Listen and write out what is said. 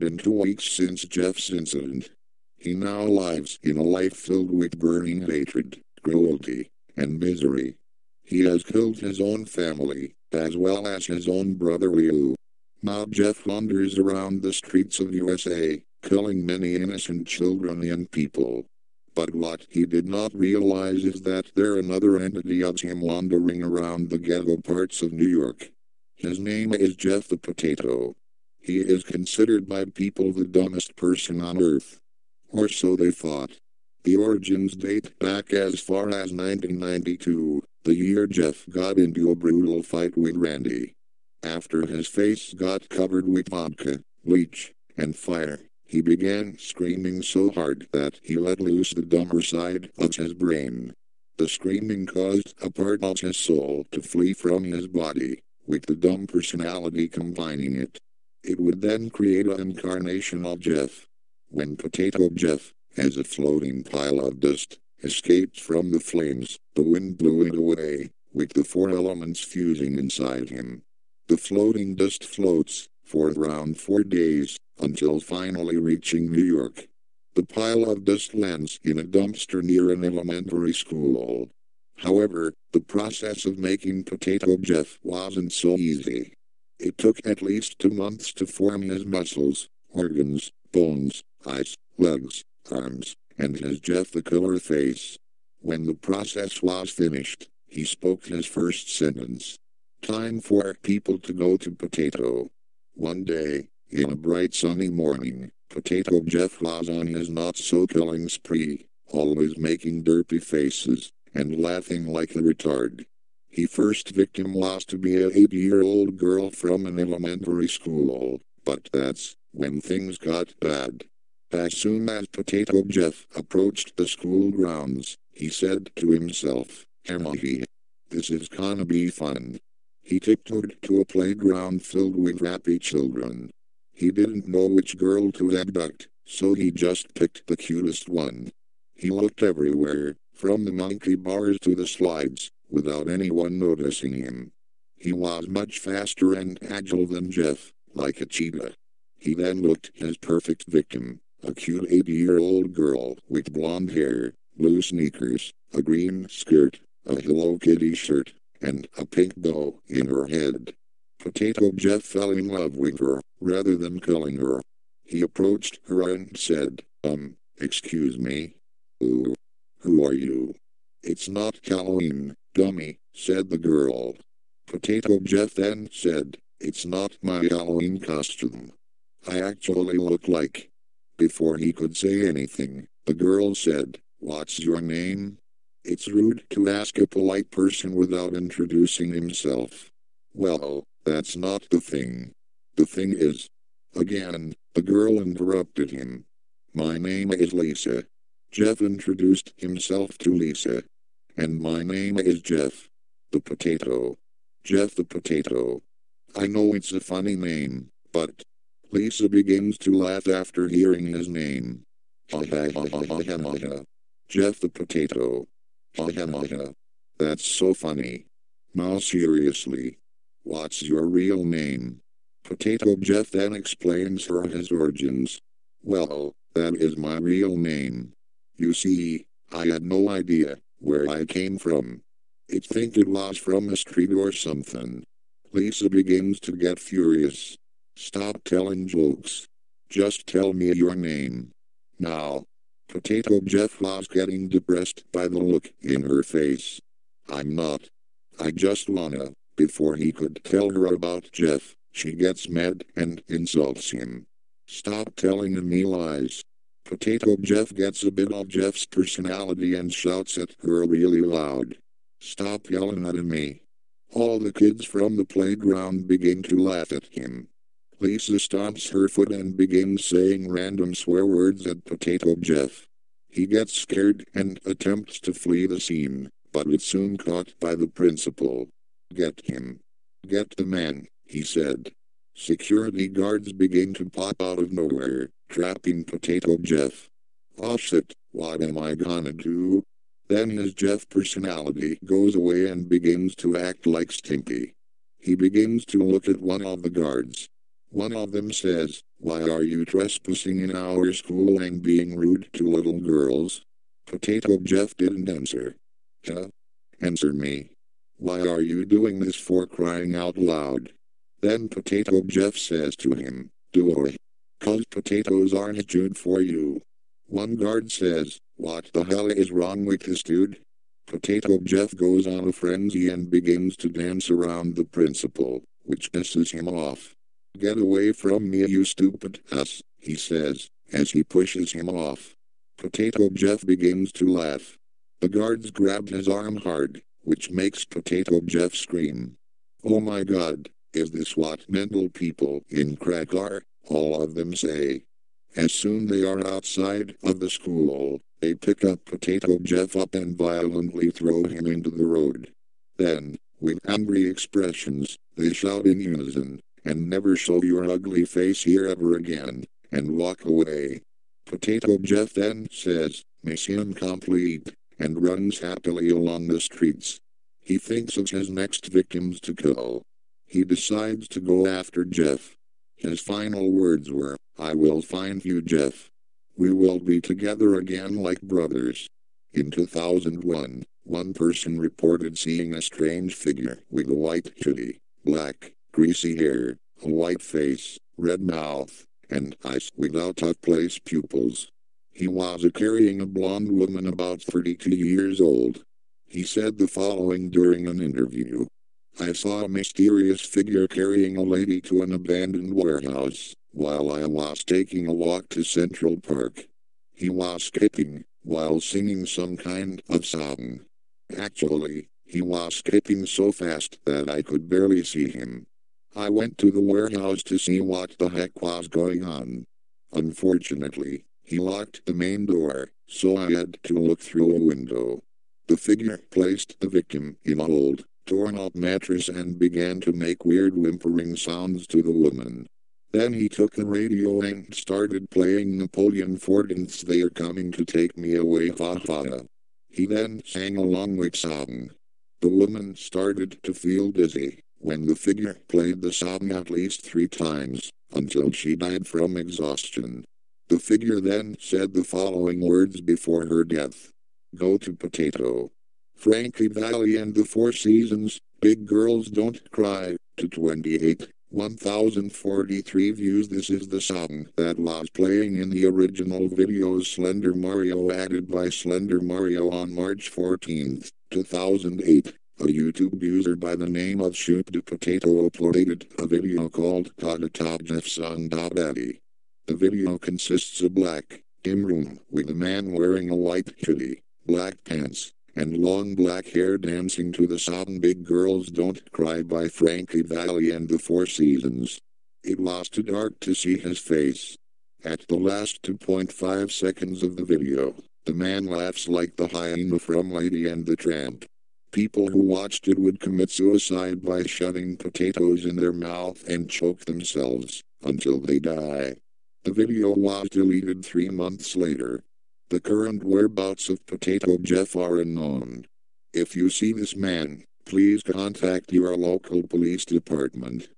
been 2 weeks since Jeff's incident. He now lives in a life filled with burning hatred, cruelty, and misery. He has killed his own family, as well as his own brother Liu. Now Jeff wanders around the streets of USA, killing many innocent children and people. But what he did not realize is that there another entity of him wandering around the ghetto parts of New York. His name is Jeff the Potato. He is considered by people the dumbest person on earth. Or so they thought. The origins date back as far as 1992, the year Jeff got into a brutal fight with Randy. After his face got covered with vodka, bleach, and fire, he began screaming so hard that he let loose the dumber side of his brain. The screaming caused a part of his soul to flee from his body, with the dumb personality combining it. It would then create an incarnation of Jeff. When Potato Jeff, as a floating pile of dust, escaped from the flames, the wind blew it away, with the four elements fusing inside him. The floating dust floats for around 4 days, until finally reaching New York. The pile of dust lands in a dumpster near an elementary school. However, the process of making Potato Jeff wasn't so easy. It took at least 2 months to form his muscles, organs, bones, eyes, legs, arms, and his Jeff the Killer face. When the process was finished, he spoke his first sentence. Time for people to go to Potato. One day, in a bright sunny morning, Potato Jeff was on his not-so-killing spree, always making derpy faces, and laughing like a retard. His first victim was to be an 8-year-old girl from an elementary school, but that's when things got bad. As soon as Potato Jeff approached the school grounds, he said to himself, this is gonna be fun. He tiptoed to a playground filled with happy children. He didn't know which girl to abduct, so he just picked the cutest one. He looked everywhere, from the monkey bars to the slides, without anyone noticing him. He was much faster and agile than Jeff, like a cheetah. He then looked his perfect victim, a cute 8-year-old girl with blonde hair, blue sneakers, a green skirt, a Hello Kitty shirt, and a pink bow in her head. Potato Jeff fell in love with her, rather than killing her. He approached her and said, excuse me? Ooh. Who are you? It's not Halloween, dummy, said the girl. Potato Jeff then said, it's not my Halloween costume. I actually look like. Before he could say anything, the girl said, what's your name? It's rude to ask a polite person without introducing himself. Well, that's not the thing. The thing is. Again, the girl interrupted him. My name is Lisa. Jeff introduced himself to Lisa. And my name is Jeff. The Potato. Jeff the Potato. I know it's a funny name, but. Lisa begins to laugh after hearing his name. Jeff the Potato. That's so funny. Now seriously. What's your real name? Potato Jeff then explains her his origins. Well, that is my real name. You see, I had no idea where I came from. I'd think it was from a street or something. Lisa begins to get furious. Stop telling jokes. Just tell me your name. Now. Potato Jeff was getting depressed by the look in her face. I'm not. I just wanna. Before he could tell her about Jeff, she gets mad and insults him. Stop telling me lies. Potato Jeff gets a bit of Jeff's personality and shouts at her really loud. Stop yelling at me. All the kids from the playground begin to laugh at him. Lisa stomps her foot and begins saying random swear words at Potato Jeff. He gets scared and attempts to flee the scene, but is soon caught by the principal. Get him. Get the man, he said. Security guards begin to pop out of nowhere, trapping Potato Jeff. Oh shit, what am I gonna do? Then his Jeff personality goes away and begins to act like Stinky. He begins to look at one of the guards. One of them says, "Why are you trespassing in our school and being rude to little girls?" Potato Jeff didn't answer. Huh? Answer me. Why are you doing this, for crying out loud? Then Potato Jeff says to him, "Do I? 'Cause potatoes aren't good for you." One guard says, "What the hell is wrong with this dude?" Potato Jeff goes on a frenzy and begins to dance around the principal, which pisses him off. "Get away from me, you stupid ass," he says, as he pushes him off. Potato Jeff begins to laugh. The guards grabbed his arm hard, which makes Potato Jeff scream. "Oh my God, is this what mental people in crack are?" all of them say. As soon they are outside of the school, they pick up Potato Jeff up and violently throw him into the road. Then, with angry expressions, they shout in unison, "And never show your ugly face here ever again," and walk away. Potato Jeff then says, "Mission complete," and runs happily along the streets. He thinks of his next victims to kill. He decides to go after Jeff. His final words were, "I will find you, Jeff. We will be together again like brothers." In 2001, one person reported seeing a strange figure with a white hoodie, black, greasy hair, a white face, red mouth, and eyes without place pupils. He was carrying a blonde woman about 32 years old. He said the following during an interview. "I saw a mysterious figure carrying a lady to an abandoned warehouse, while I was taking a walk to Central Park. He was skipping, while singing some kind of song. Actually, he was skipping so fast that I could barely see him. I went to the warehouse to see what the heck was going on. Unfortunately, he locked the main door, so I had to look through a window." The figure placed the victim in an old, torn-up mattress and began to make weird whimpering sounds to the woman. Then he took a radio and started playing Napoleon Fortin's "They're Coming to Take Me Away, Ha Ha." He then sang along with song. The woman started to feel dizzy when the figure played the song at least 3 times, until she died from exhaustion. The figure then said the following words before her death. "Go to Potato. Frankie Valli and the Four Seasons, Big Girls Don't Cry," to 28,1043 views. This is the song that was playing in the original video's Slender Mario, added by Slender Mario on March 14, 2008. A YouTube user by the name of Shoot the Potato uploaded a video called Potato Jeff Song Daddy. The video consists of black, dim room with a man wearing a white hoodie, black pants, and long black hair dancing to the song Big Girls Don't Cry by Frankie Valli and the Four Seasons. It was too dark to see his face. At the last 2.5 seconds of the video, the man laughs like the hyena from Lady and the Tramp. People who watched it would commit suicide by shoving potatoes in their mouth and choke themselves until they die. The video was deleted 3 months later. The current whereabouts of Potato Jeff are unknown. If you see this man, please contact your local police department.